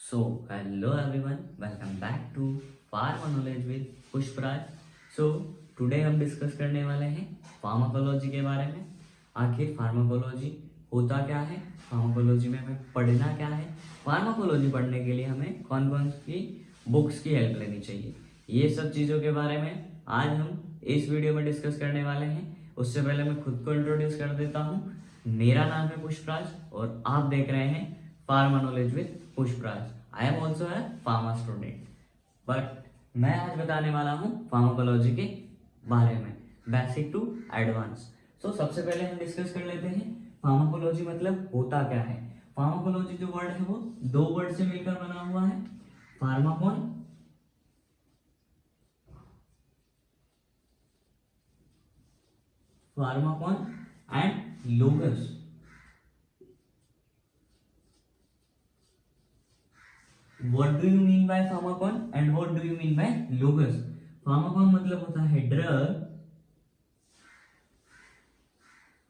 Hello everyone, welcome back to Pharma Knowledge with Pushpraj. Today हम discuss करने वाले हैं फार्माकोलॉजी के बारे में। आखिर फार्माकोलॉजी होता क्या है, फार्माकोलॉजी में हमें पढ़ना क्या है, फार्माकोलॉजी पढ़ने के लिए हमें कौन कौन सी बुक्स की हेल्प लेनी चाहिए, ये सब चीज़ों के बारे में आज हम इस वीडियो में डिस्कस करने वाले हैं। उससे पहले मैं खुद को इंट्रोड्यूस कर देता हूँ। मेरा नाम है पुष्पराज और आप देख रहे हैं pharma knowledge with Pushpraj. I am also है फार्मा स्टूडेंट, बट मैं आज बताने वाला हूँ फार्माकोलॉजी के बारे में, बेसिक टू एडवांस। सबसे पहले हम डिस्कस कर लेते हैं फार्माकोलॉजी मतलब होता क्या है। फार्माकोलॉजी जो वर्ड है वो दो वर्ड से मिलकर बना हुआ है, pharmacon and logos. What do you mean by pharmacon and what do you mean by logos? Pharmacon मतलब होता है ड्रग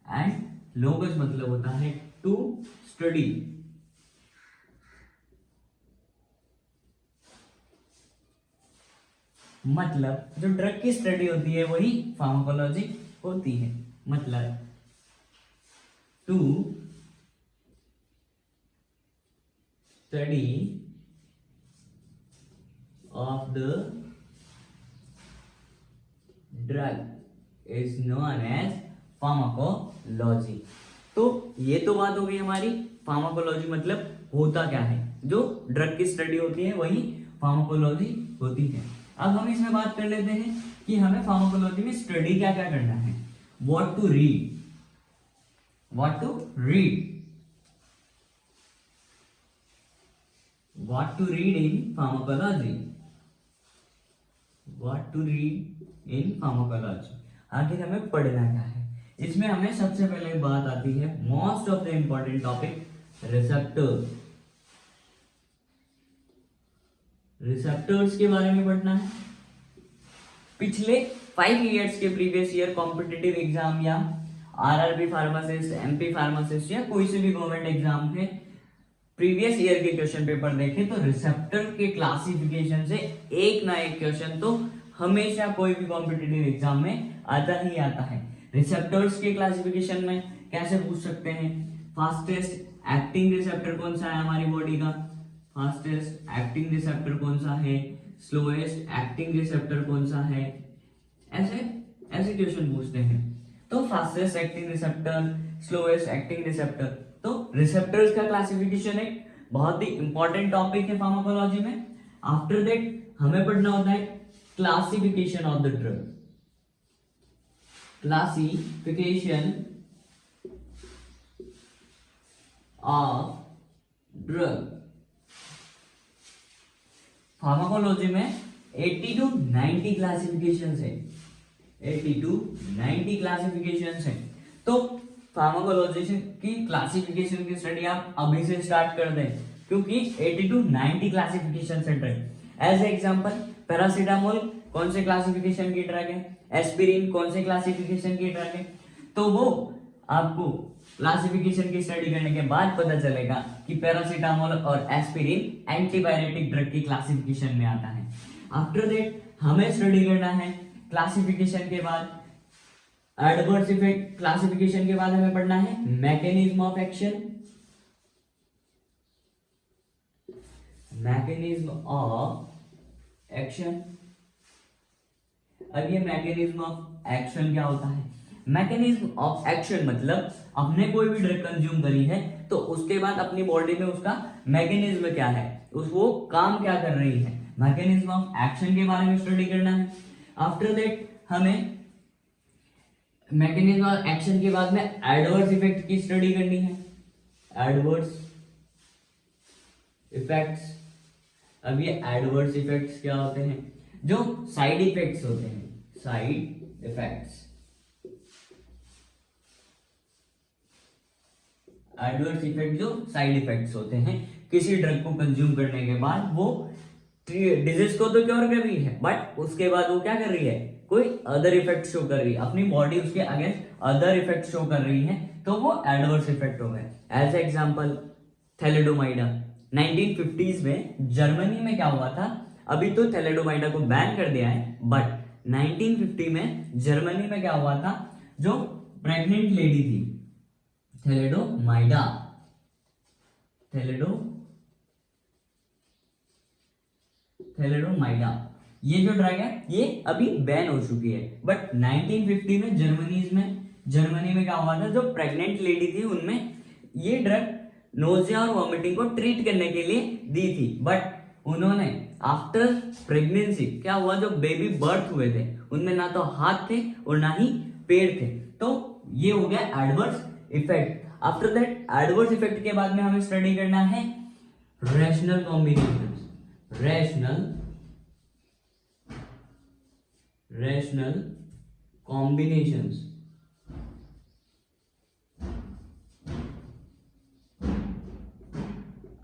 एंड logos मतलब होता है टू स्टडी। मतलब जो ड्रग की स्टडी होती है वही फार्माकोलॉजी होती है। मतलब to study of the drug is known as pharmacology। तो ये तो बात हो गई हमारी फार्माकोलॉजी मतलब होता क्या है, जो ड्रग की स्टडी होती है वही फार्माकोलॉजी होती है। अब हम इसमें बात कर लेते हैं कि हमें फार्माकोलॉजी में स्टडी क्या क्या करना है। What to read, what to read, what to read in pharmacology, What to read in pharmacology। आखिर हमें पढ़ना क्या है, इसमें हमें सबसे पहले बात आती है most of the important topic, receptors. Receptors के बारे में पढ़ना है। पिछले 5 इयर्स के प्रीवियस ईयर कॉम्पिटिटिव एग्जाम या आरआरबी फार्मासिस्ट, एमपी फार्मासिस्ट या कोई से भी गवर्नमेंट एग्जाम के प्रीवियस ईयर के क्वेश्चन पेपर देखें तो रिसेप्टर के क्लासिफिकेशन से एक ना एक क्वेश्चन तो हमेशा कोई भी कॉम्पिटिटिव एग्जाम में आता ही आता है। रिसेप्टर्स के क्लासिफिकेशन में कैसे पूछ सकते हैं, फास्टेस्ट एक्टिंग रिसेप्टर कौन सा है हमारी बॉडी का, फास्टेस्ट एक्टिंग रिसेप्टर कौन सा है, स्लोएस्ट एक्टिंग रिसेप्टर कौन सा है, ऐसे ऐसे क्वेश्चन पूछते हैं। तो fastest acting receptor, slowest acting receptor, तो रिसेप्टर्स का क्लासिफिकेशन एक बहुत ही इंपॉर्टेंट टॉपिक है फार्माकोलॉजी में। आफ्टर दैट हमें पढ़ना होता है classification of the drug, classification of drug. Pharmacology में 80 to 90 क्लासिफिकेशन है, 80 to 90 क्लासिफिकेशन है। तो फार्माकोलॉजी की क्लासिफिकेशन की स्टडी आप अभी से स्टार्ट कर दें, क्योंकि 80 to 90 क्लासिफिकेशन से ड्रग। एज एग्जांपल पैरासीटामोल कौन से क्लासिफिकेशन की ड्रग है, एस्पिरिन कौन से क्लासिफिकेशन की ड्रग है, तो वो आपको क्लासिफिकेशन की स्टडी करने के बाद पता चलेगा कि पैरासीटामोल और एस्पिरिन एंटीबायोटिक ड्रग की क्लासिफिकेशन में आता है। आफ्टर दैट हमें स्टडी करना है क्लासिफिकेशन के बाद एडवर्स इफेक्ट। क्लासिफिकेशन के बाद हमें पढ़ना है mechanism of action, mechanism of action. अब ये मैकेनिज्म ऑफ एक्शन क्या होता है, मैकेनिज्म ऑफ एक्शन मतलब आपने कोई भी ड्रग कंज्यूम करी है तो उसके बाद अपनी बॉडी में उसका मैकेनिज्म क्या है, वो काम क्या कर रही है, मैकेनिज्म ऑफ एक्शन के बारे में स्टडी करना है। आफ्टर दैट हमें मैकेनिज्म ऑफ एक्शन के बाद में एडवर्स इफेक्ट की स्टडी करनी है, एडवर्स इफेक्ट्स। अब ये एडवर्स इफेक्ट्स क्या होते हैं, जो साइड इफेक्ट्स होते हैं, साइड इफेक्ट्स। एडवर्स इफेक्ट जो साइड इफेक्ट्स होते हैं किसी ड्रग को कंज्यूम करने के बाद, वो डिजीज को तो क्योर कर रही है बट उसके बाद वो क्या कर रही है, कोई अदर इफेक्ट शो कर रही है, अपनी बॉडी उसके अगेंस्ट अदर इफेक्ट शो कर रही है, तो वो एडवर्स इफेक्ट हो गए। एज एग्जांपल थैलिडोमाइडा, 1950s में जर्मनी में क्या हुआ था, अभी तो थैलेडोमाइडा को बैन कर दिया है, बट 1950 में जर्मनी में क्या हुआ था, जो प्रेग्नेंट लेडी थी, थैलेडोमाइडा ये जो ड्रग है ये अभी बैन हो चुकी है, बट 1950 में जर्मनी में क्या हुआ था, जो प्रेग्नेंट लेडी थी उनमें ये ड्रग नोजिया और वॉमिटिंग को ट्रीट करने के लिए दी थी, बट उन्होंने आफ्टर प्रेगनेंसी क्या हुआ, जो बेबी बर्थ हुए थे उनमें ना तो हाथ थे और ना ही पैर थे, तो ये हो गया adverse effect. After that adverse effect के बाद में हमें स्टडी करना है रैशनल कॉम्बिनेशंस।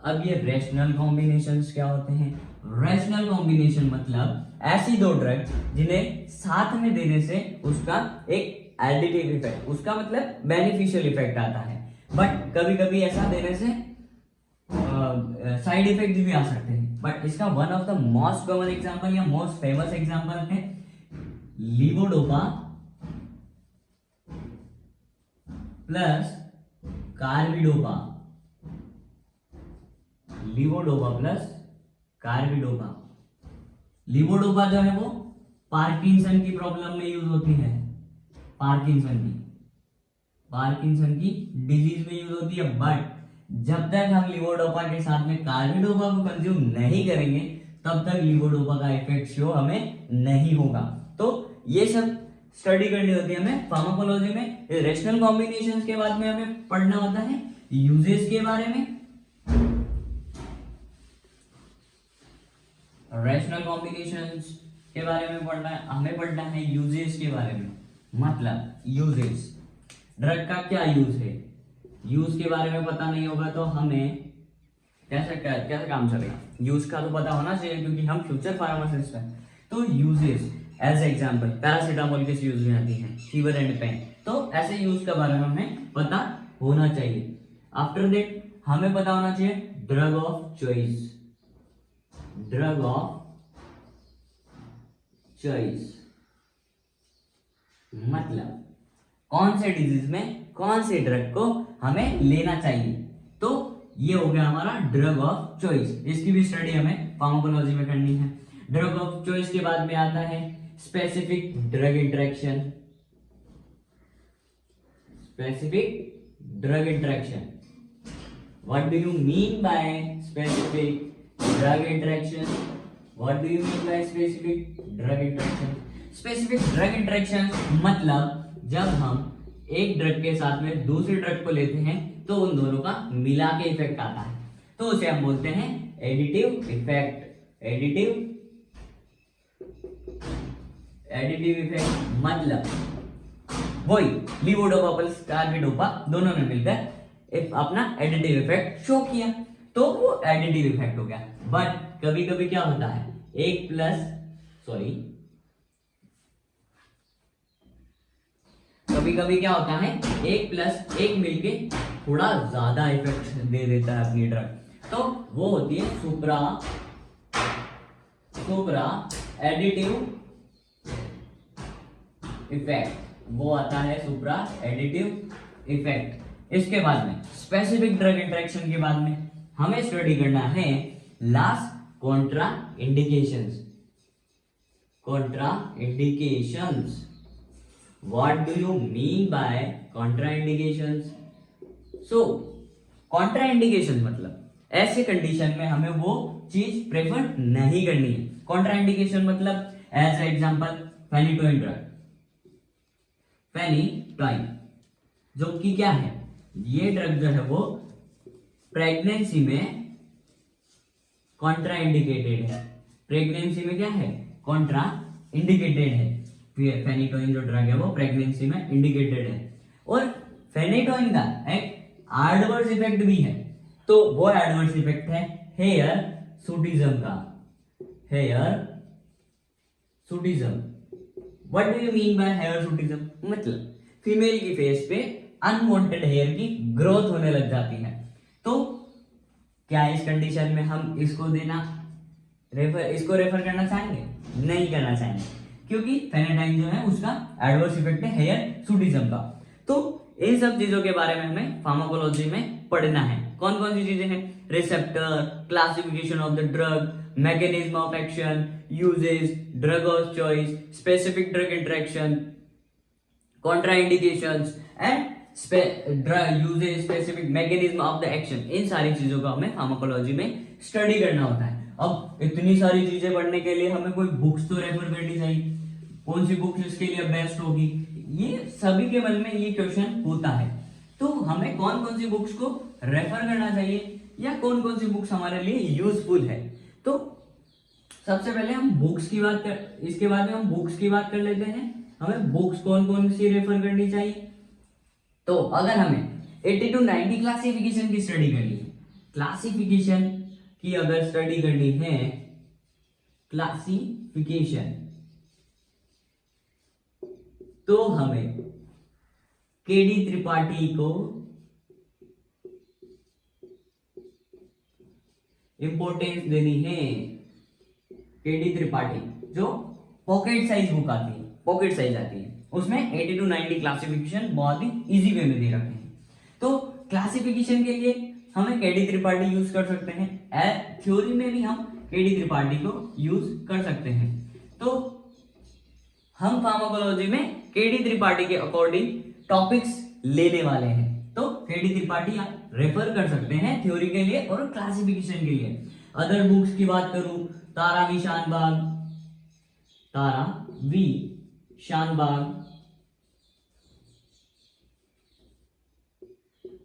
अब ये रैशनल कॉम्बिनेशंस क्या होते हैं? रैशनल कॉम्बिनेशन मतलब ऐसी दो ड्रग जिन्हें साथ में देने से उसका एक एडिटिव इफेक्ट, उसका मतलब बेनिफिशियल इफेक्ट आता है, बट कभी कभी ऐसा देने से साइड इफेक्ट भी आ सकते हैं। बट इसका one of the most common example या मोस्ट फेमस एग्जांपल है लीवोडोपा प्लस कार्बिडोपा। लीवोडोपा जो है वो पार्किंसन की प्रॉब्लम में यूज होती है, पार्किंसन की डिजीज में यूज होती है, बट जब तक हम लीवोडोपा के साथ में कार्बिडोपा को कंज्यूम नहीं करेंगे तब तक लीवोडोपा का इफेक्ट शो हमें नहीं होगा। तो ये सब स्टडी करनी होती है हमें फार्माकोलॉजी में। रेशनल कॉम्बिनेशंस के बाद में हमें पढ़ना होता है यूजेस के बारे में। रैशनल कॉम्बिनेशंस के बारे में हमें पढ़ना है यूजेस के बारे में। मतलब यूजेस, ड्रग का क्या यूज है, यूज के बारे में पता नहीं होगा तो हमें कैसे काम चलेगा। यूज का तो पता होना चाहिए क्योंकि हम फ्यूचर फार्मासिस्ट हैं। तो यूजेस एज एग्जांपल पैरासीटामोल किस यूज में आती है, फीवर एंड पेन, तो ऐसे यूज के बारे में हमें पता होना चाहिए। आफ्टर दैट हमें पता होना चाहिए ड्रग ऑफ चॉइस, मतलब कौन से डिजीज में कौन से ड्रग को हमें लेना चाहिए। तो ये हो गया हमारा ड्रग ऑफ चॉइस। इसकी भी स्टडी हमें फार्माकोलॉजी में करनी है। ड्रग ऑफ चॉइस के बाद में आता है specific drug interaction. What do you mean by specific drug interaction? Specific drug interaction मतलब जब हम एक ड्रग के साथ में दूसरे ड्रग को लेते हैं तो उन दोनों का मिला के इफेक्ट आता है, तो उसे हम बोलते हैं एडिटिव इफेक्ट। एडिटिव इफेक्ट मतलब वही लीवोडोपा प्लस कार्बिडोपा दोनों ने मिलकर अपना एडिटिव इफेक्ट शो किया, तो वो एडिटिव इफेक्ट हो गया। बट कभी कभी क्या होता है कभी कभी क्या होता है एक प्लस एक मिलके थोड़ा ज्यादा इफेक्ट दे देता है अपनी ड्रग, तो वो होती है सुप्रा एडिटिव इफेक्ट, वो आता है सुप्रा एडिटिव इफेक्ट। इसके बाद में स्पेसिफिक ड्रग इंटरेक्शन के बाद में हमें स्टडी करना है last Contra indications. What do you mean by contraindications? So, contraindications मतलब ऐसे कंडीशन में हमें वो चीज प्रेफर नहीं करनी है। कॉन्ट्राइंडिकेशन मतलब एज एग्जांपल फेनिटोइन जो कि क्या है, ये ड्रग जो है वो प्रेगनेंसी में कॉन्ट्राइंडिकेटेड है। प्रेगनेंसी में क्या है, कॉन्ट्राइंडिकेटेड है। फेनिटोइन जो ड्रग है वो प्रेगनेंसी में इंडिकेटेड है, और फेनिटोइन का एक एडवर्स इफेक्ट भी है, तो वो एडवर्स इफेक्ट है हेयर सूटिज्म का। What do you mean by hirsutism? मतलब फीमेल की फेस पे अनवांटेड हेयर की ग्रोथ होने लग जाती है, तो क्या इस कंडीशन में हम इसको इसको रेफर करना चाहेंगे? नहीं करना चाहेंगे, क्योंकि फेनेटाइन जो है उसका एडवर्स इफेक्ट है हेयर सूटिज्म का। तो इन सब चीजों के बारे में हमें फार्माकोलॉजी में पढ़ना है। कौन कौन सी चीजें हैं? Receptor, classification of the drug, mechanism of action, uses, drug of choice, specific drug interaction, contraindications and drug uses, specific mechanism of the action. इन सारी चीजों का हमें फार्माकोलॉजी में स्टडी करना होता है। अब इतनी सारी चीजें पढ़ने के लिए हमें कोई बुक्स तो रेफर करनी चाहिए। कौन सी बुक्स इसके लिए बेस्ट होगी? ये सभी के मन में ये क्वेश्चन होता है। तो हमें कौन कौन सी बुक्स को रेफर करना चाहिए या कौन कौन सी बुक्स हमारे लिए यूजफुल है? तो सबसे पहले हम बुक्स की बात कर, इसके बाद में हम बुक्स की बात कर लेते हैं। हमें बुक्स कौन कौन सी रेफर करनी चाहिए? तो अगर हमें 80 to 90 क्लासिफिकेशन की स्टडी करनी है, क्लासिफिकेशन की अगर स्टडी करनी है, क्लासिफिकेशन, तो हमें केडी त्रिपाठी को इंपॉर्टेंस देनी है। केडी त्रिपाठी जो पॉकेट साइज बुक आती है, पॉकेट साइज आती है, उसमें 80 to 90 क्लासिफिकेशन बहुत ही इजी वे में दे रखे हैं। तो क्लासिफिकेशन के लिए हमें केडी त्रिपाठी यूज कर सकते हैं। थ्योरी में भी हम केडी त्रिपाठी को यूज कर सकते हैं। तो हम फार्माकोलॉजी में केडी त्रिपाठी के अकॉर्डिंग टॉपिक्स लेने वाले हैं। तो केडी त्रिपाठी आप रेफर कर सकते हैं थ्योरी के लिए और क्लासिफिकेशन के लिए। अदर बुक्स की बात करूं, Tara V Shanbhag,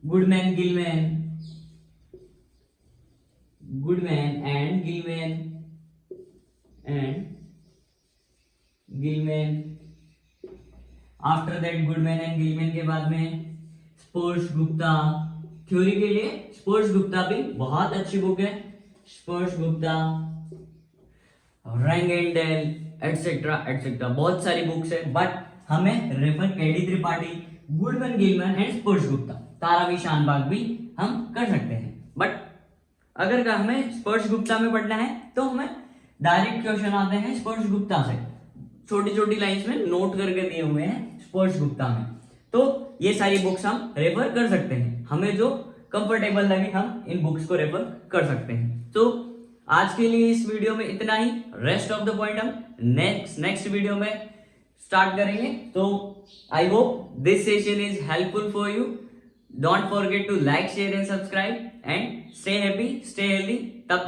Goodman and Gilman. After that Goodman and Gilman के बाद में स्पर्श गुप्ता। थ्योरी के लिए स्पर्श गुप्ता भी बहुत अच्छी बुक है। स्पर्श गुप्ता, रैंगेंडेल एटसेट्रा एटसेट्रा, बहुत सारी बुक्स है। बट हमें refer KD Tripathi, Goodman Gillman and स्पर्श गुप्ता, तारा वी शानबाग भी हम कर सकते हैं। बट अगर हमें स्पर्श गुप्ता में पढ़ना है तो हमें डायरेक्ट क्वेश्चन आते हैं स्पर्श गुप्ता से, छोटी छोटी लाइंस में नोट करके दिए हुए हैं स्पर्श गुप्ता में। तो ये सारी बुक्स हम रेफर कर सकते हैं। हमें जो कंफर्टेबल लगे हम इन बुक्स को रेफर कर सकते हैं। तो आज के लिए इस वीडियो में इतना ही। रेस्ट ऑफ द पॉइंट हम नेक्स्ट वीडियो में स्टार्ट करेंगे। तो I hope this session is helpful for you. Don't forget to like, share and subscribe and stay happy, stay healthy. तब